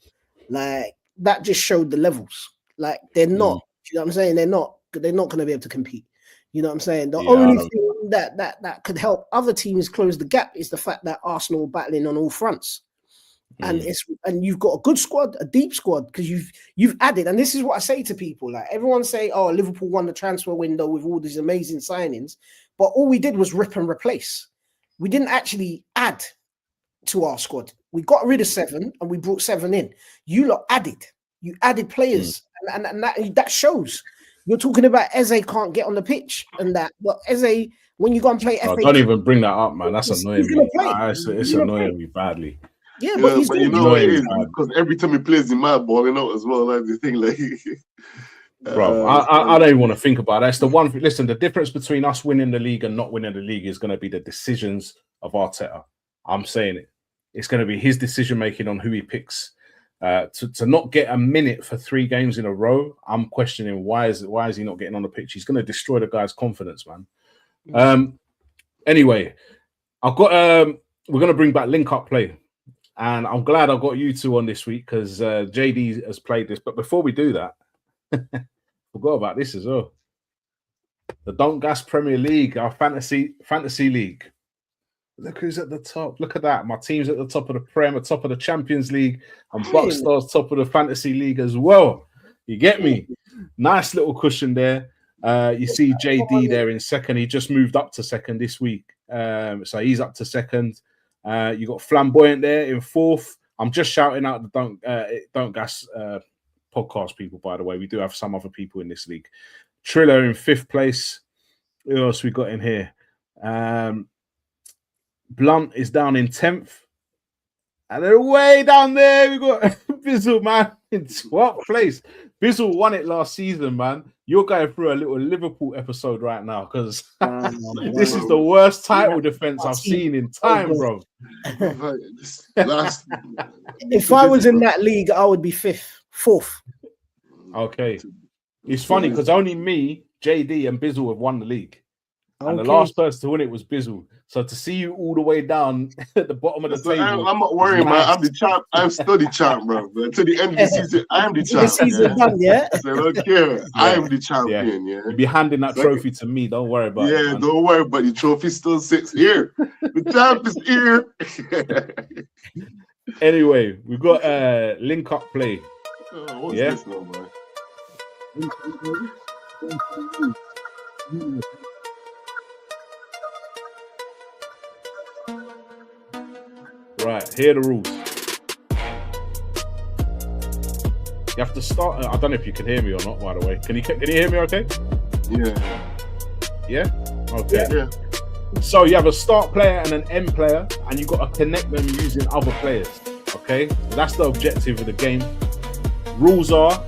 like that just showed the levels. Like they're not, you know what I'm saying? They're not going to be able to compete. You know what I'm saying? The only thing that could help other teams close the gap is the fact that Arsenal are battling on all fronts. And you've got a good squad, a deep squad, because you've added, and this is what I say to people, like everyone say, oh, Liverpool won the transfer window with all these amazing signings, but all we did was rip and replace. We didn't actually add to our squad. We got rid of 7 and we brought 7 in. You lot added. You added players, and that shows. You're talking about Eze can't get on the pitch and that, but Eze, when you go and play FA, don't even bring that up, man. That's annoying me. It's annoying me badly. Yeah, but you know what it is, because every time he plays in my balling out as well, like the thing, like bro, I don't even want to think about that. That's the one thing. Listen, the difference between us winning the league and not winning the league is going to be the decisions of Arteta. I'm saying it. It's going to be his decision making on who he picks. To not get a minute for 3 games in a row, I'm questioning why is he not getting on the pitch? He's going to destroy the guy's confidence, man. Anyway, I've got we're going to bring back link up play. And I'm glad I got you two on this week because JD has played this. But before we do that, forgot about this as well. The Don't Gas Premier League, our fantasy league. Look who's at the top. Look at that. My team's at the top of the Prem, at top of the Champions League, and Buckstar's top of the Fantasy League as well. You get me? Nice little cushion there. You see JD there in second. He just moved up to second this week. So he's up to second. You got Flamboyant there in fourth. I'm just shouting out the Don't Gas podcast people, by the way. We do have some other people in this league. Triller in 5th place. Who else we got in here? Blunt is down in 10th. And then way down there, we got Bizzle, man, in 12th place. Bizzle won it last season, man. You're going through a little Liverpool episode right now because this is the worst title defense I've seen in time, bro. If I was in that league, I would be 4th. Okay. It's funny because only me, JD, and Bizzle have won the league. And the last person to win it was Bizzle. So to see you all the way down at the bottom of the table, I'm not worried, man. I'm the champ. I'm still the champ, bro. To the end of the season, I am the champ. The season done, yeah. So I don't care. I am the champion. Yeah. You'll be handing that trophy to me. Don't worry about it. Yeah, don't worry. But the trophy still sits here. The champ is here. Anyway, we've got link up play. What's this now, man? Right, here are the rules. You have to start. I don't know if you can hear me or not, by the way. Can you hear me okay? Yeah. Yeah? Okay. Yeah. So you have a start player and an end player, and you've got to connect them using other players. Okay? So that's the objective of the game. Rules are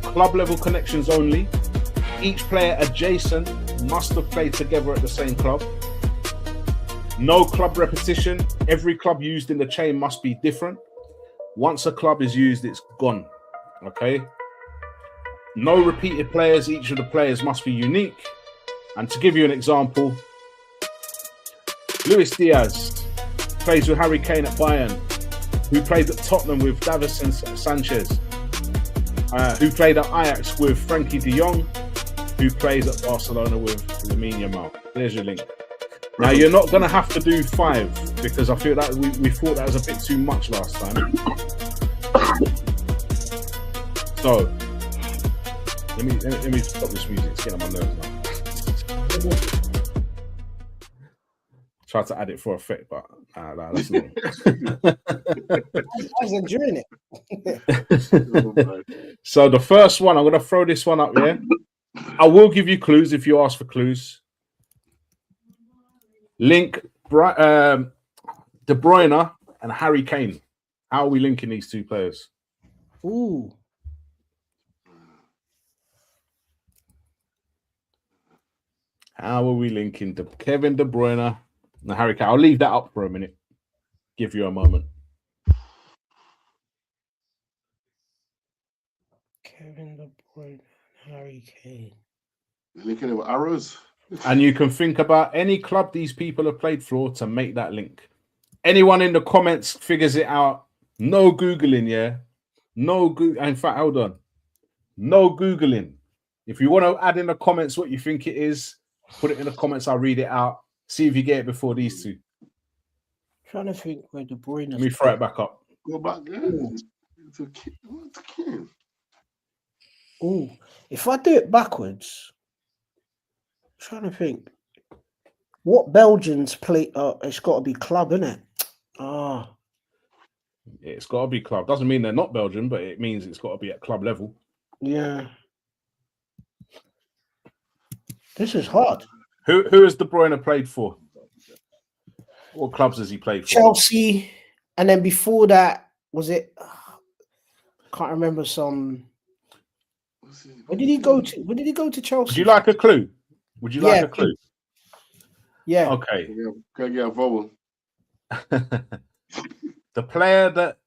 club level connections only. Each player adjacent must have played together at the same club. No club repetition. Every club used in the chain must be different. Once a club is used, it's gone. Okay? No repeated players. Each of the players must be unique. And to give you an example, Luis Diaz plays with Harry Kane at Bayern. who played at Tottenham with Davison Sanchez, who played at Ajax with Frankie de Jong, who plays at Barcelona with Lamine Yamal. There's your link. Now, you're not going to have to do 5 because I feel that we thought that was a bit too much last time. So, let me stop this music. It's getting on my nerves now. Try to add it for effect, but that's not. I was enjoying it. So the first one, I'm going to throw this one up here. I will give you clues if you ask for clues. Link De Bruyne and Harry Kane. How are we linking these two players? Ooh. How are we linking Kevin De Bruyne and Harry Kane? I'll leave that up for a minute. Give you a moment. Kevin De Bruyne, Harry Kane. You're linking it with arrows? And you can think about any club these people have played for to make that link. Anyone in the comments figures it out. No Googling, yeah? No Google. In fact, hold on. No Googling. If you want to add in the comments what you think it is, put it in the comments. I'll read it out. See if you get it before these two. Trying to think where De Bruyne. Let me throw it back up. Go back there. It's a kid. Oh, if I do it backwards, I'm trying to think. What Belgians play? It's got to be club, isn't it? Ah. It's got to be club. Doesn't mean they're not Belgian, but it means it's got to be at club level. Yeah. This is hard. Who has De Bruyne played for? What clubs has he played for? Chelsea, and then before that, was it? Can't remember some. Where did he go to? Where did he go to Chelsea? Would you like a clue? Would you like a clue? Yeah. Okay. Can I get a vowel? The player that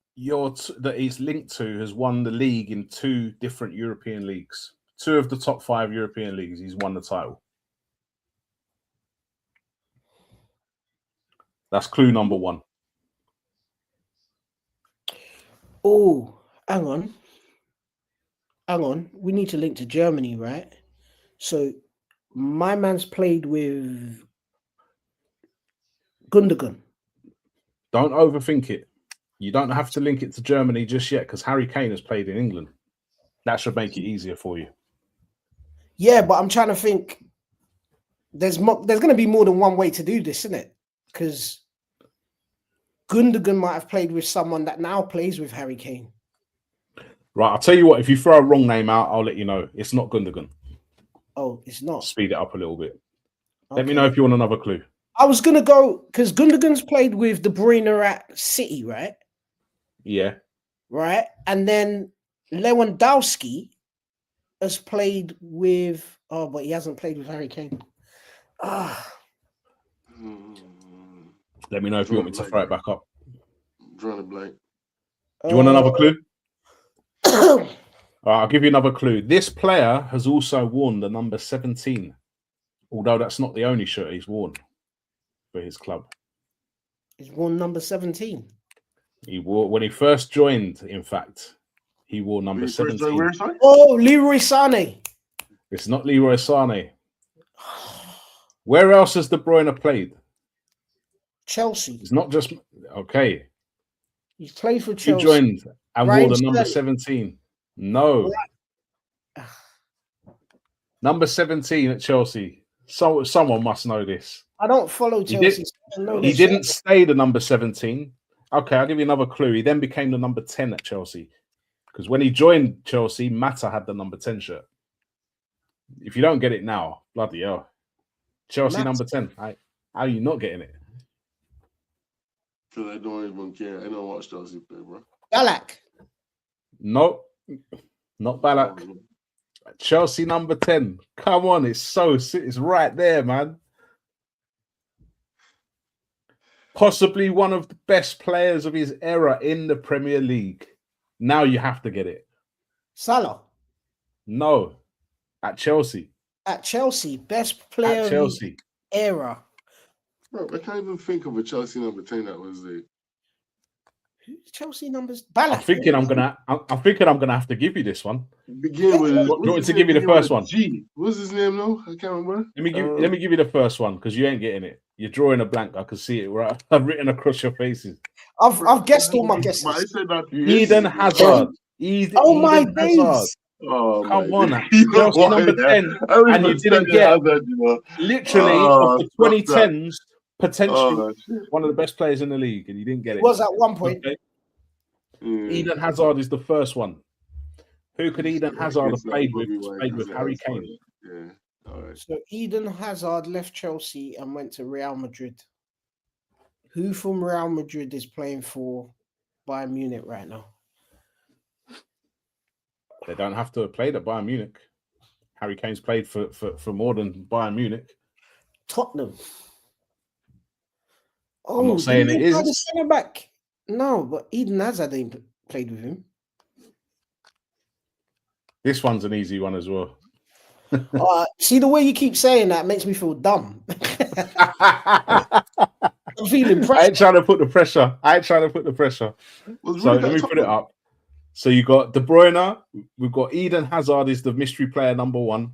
he's linked to has won the league in 2 different European leagues. 2 of the top 5 European leagues. He's won the title. That's clue number 1. Oh, hang on. We need to link to Germany, right? So my man's played with Gundogan. Don't overthink it. You don't have to link it to Germany just yet because Harry Kane has played in England. That should make it easier for you. Yeah, but I'm trying to think. There's going to be more than one way to do this, isn't it? Because Gundogan might have played with someone that now plays with Harry Kane. Right, I'll tell you what. If you throw a wrong name out, I'll let you know. It's not Gundogan. Oh, it's not. Speed it up a little bit. Okay. Let me know if you want another clue. I was going to go because Gundogan's played with De Bruyne at City, right? Yeah. Right. And then Lewandowski has played with... Oh, but he hasn't played with Harry Kane. Let me know if you want me to throw it back up. Drawing a blank. Do you want another clue? All right, I'll give you another clue. This player has also worn the number 17, although that's not the only shirt he's worn for his club. He's worn number 17. He wore when he first joined. In fact, he wore number 17. Oh, Leroy Sané. It's not Leroy Sané. Where else has De Bruyne played? Chelsea. It's not just okay. He's played for Chelsea. He joined and wore the number 17. No. Number 17 at Chelsea. So someone must know this. I don't follow Chelsea. He didn't stay the number 17. Okay, I'll give you another clue. He then became the number 10 at Chelsea. Because when he joined Chelsea, Mata had the number 10 shirt. If you don't get it now, bloody hell. Chelsea number 10. How are you not getting it? Because I don't even care. I don't watch Chelsea play, bro. Ballack. No, not Ballack. Chelsea number 10. Come on, it's right there, man. Possibly one of the best players of his era in the Premier League. Now you have to get it. Salah. No, at Chelsea. At Chelsea, best player at Chelsea. Of the era. Bro, I can't even think of a Chelsea number 10 that was there. Chelsea numbers. Ballack. I'm thinking I'm gonna have to give you this one. Begin with. Do you want me to give you the first one? G. What's his name now? I can't remember. Let me give you the first one because you ain't getting it. You're drawing a blank. I can see it right. I've written across your faces. I've guessed all my guesses. But I said that Eden Hazard. Oh my Eden Hazard. days! Oh, Come on, Chelsea number 10, and you didn't get literally of the 2010s potentially one of the best players in the league, and you didn't get it. Was at one point. Okay. Eden Hazard is the first one. Who could Eden Hazard have played with? Played with Harry Kane. Yeah. All right. So Eden Hazard left Chelsea and went to Real Madrid. Who from Real Madrid is playing for Bayern Munich right now? They don't have to have played at Bayern Munich. Harry Kane's played for more than Bayern Munich. Tottenham. Oh, I'm not saying it is. Centre back. No, but Eden Hazard ain't played with him. This one's an easy one as well. See, the way you keep saying that makes me feel dumb. I'm feeling pressure. I ain't trying to put the pressure. So let me put it up. So you got De Bruyne. We've got Eden Hazard is the mystery player number 1.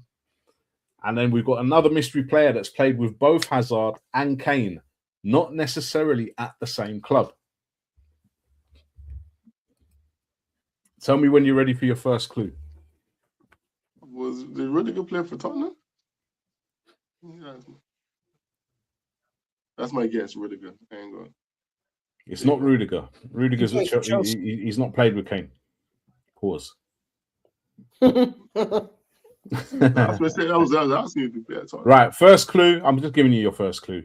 And then we've got another mystery player that's played with both Hazard and Kane, not necessarily at the same club. Tell me when you're ready for your first clue. Was the Rudiger playing for Tottenham? Yeah. That's my guess, Rudiger. I ain't going. It's not Rudiger. Rudiger's he's not played with Kane. Pause. That's what I said. I was asking if you play at Tottenham. Right, first clue. I'm just giving you your first clue.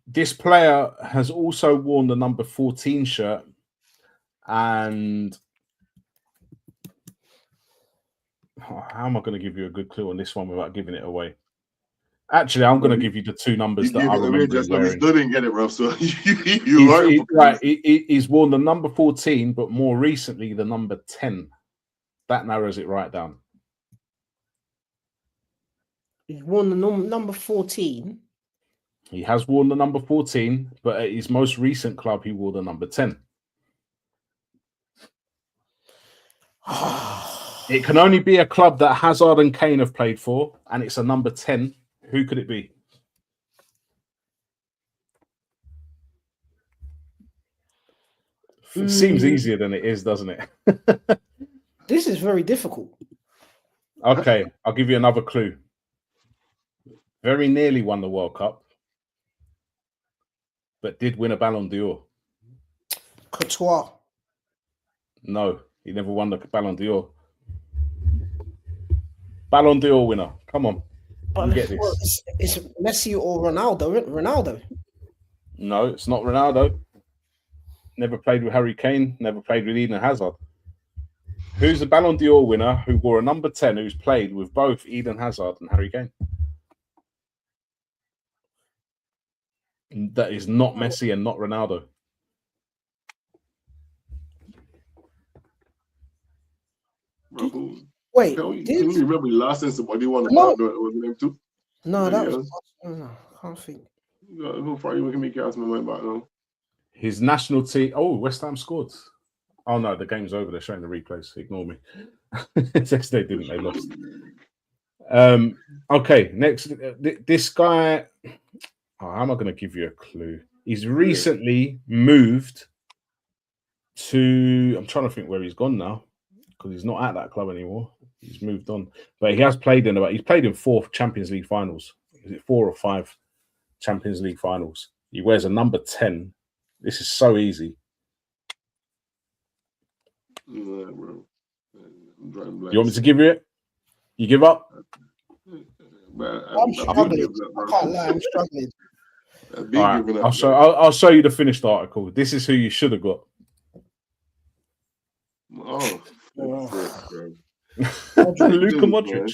This player has also worn the number 14 shirt, and how am I going to give you a good clue on this one without giving it away? Actually, I'm going to give you the 2 numbers that I remember. Just we still didn't get it, bro. So he's worn the number 14, but more recently the number 10. That narrows it right down. He's worn the number 14. He has worn the number 14, but at his most recent club, he wore the number 10. It can only be a club that Hazard and Kane have played for, and it's a number 10. Who could it be? It seems easier than it is, doesn't it? This is very difficult. Okay, I'll give you another clue. Very nearly won the World Cup, but did win a Ballon d'Or. Courtois. No, he never won the Ballon d'Or. Ballon d'Or winner. Come on. But get this. It's Messi or Ronaldo. Ronaldo. No, it's not Ronaldo. Never played with Harry Kane. Never played with Eden Hazard. Who's the Ballon d'Or winner who wore a number 10 who's played with both Eden Hazard and Harry Kane? That is not Messi and not Ronaldo. Wait, can you remember the last time somebody won the No. Ballon d'Or? Was it them too? No, that Yeah. was. No, I can't think. Who far you can make cast my mind back now? His national team. Oh, West Ham scored. Oh no, the game's over. They're showing the replays. Ignore me. Yes, they didn't. They lost. Okay, next. This guy. Oh, how am I going to give you a clue? He's recently moved to. I'm trying to think where he's gone now because he's not at that club anymore. He's moved on, but he has played in He's played in 4 Champions League finals. Is it 4 or 5 Champions League finals? He wears a number 10. This is so easy. Yeah, bro. You want me to give you it? You give up? I'm struggling. I can't lie. I'm struggling. All right, I'll show you the finished article. This is who you should have got. Luka Modric,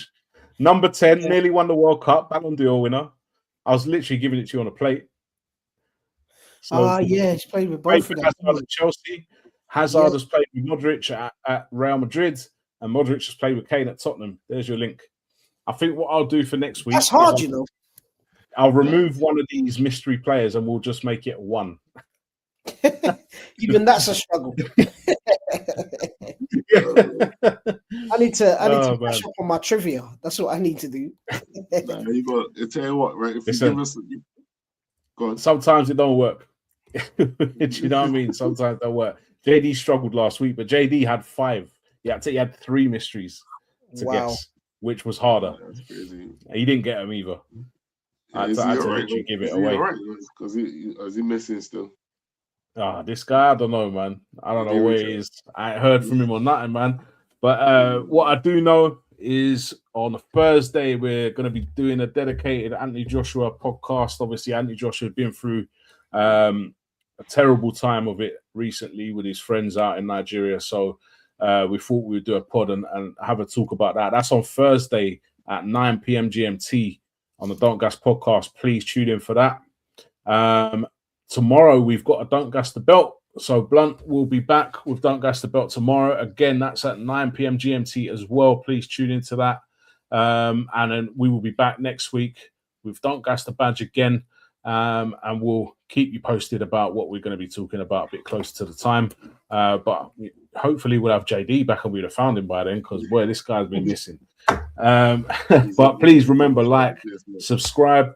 number 10, nearly won the World Cup, Ballon d'Or winner. I was literally giving it to you on a plate. Yeah, he's played with both of them. Hazard at Chelsea. Hazard has played with Modric at Real Madrid, and Modric has played with Kane at Tottenham. There's your link. I think what I'll do for next week. That's hard, you know. I'll remove one of these mystery players and we'll just make it 1. Even that's a struggle. I need to brush up on my trivia. That's what I need to do. Nah, you got. I tell you what, right? If you give us, go on. Sometimes it don't work. Do you know what I mean? Sometimes it don't work. JD struggled last week, but JD had 5. He had 3 mysteries to guess, which was harder. That's crazy. He didn't get them either. I had to literally give it away. Because is he missing still? This guy, I don't know, man. I don't know where he is. I ain't heard from him or nothing, man. But what I do know is on Thursday, we're going to be doing a dedicated Anthony Joshua podcast. Obviously, Anthony Joshua has been through a terrible time of it recently with his friends out in Nigeria. So we thought we would do a pod and have a talk about that. That's on Thursday at 9 p.m. GMT on the Don't Gas podcast. Please tune in for that. Tomorrow, we've got a Don't Gas the Belt. So Blunt will be back with Don't Gas the Belt tomorrow. Again, that's at 9 p.m. GMT as well. Please tune into that. And then we will be back next week with Don't Gas the Badge again. And we'll keep you posted about what we're going to be talking about a bit closer to the time. But hopefully we'll have JD back and we'd have found him by then because, boy, this guy's been missing. But please remember, like, subscribe.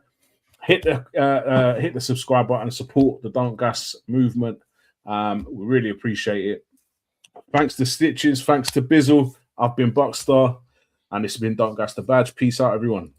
Hit the subscribe button and support the Don't Gas movement. We really appreciate it. Thanks to Stitches. Thanks to Bizzle. I've been Buckstar. And this has been Don't Gas the Badge. Peace out, everyone.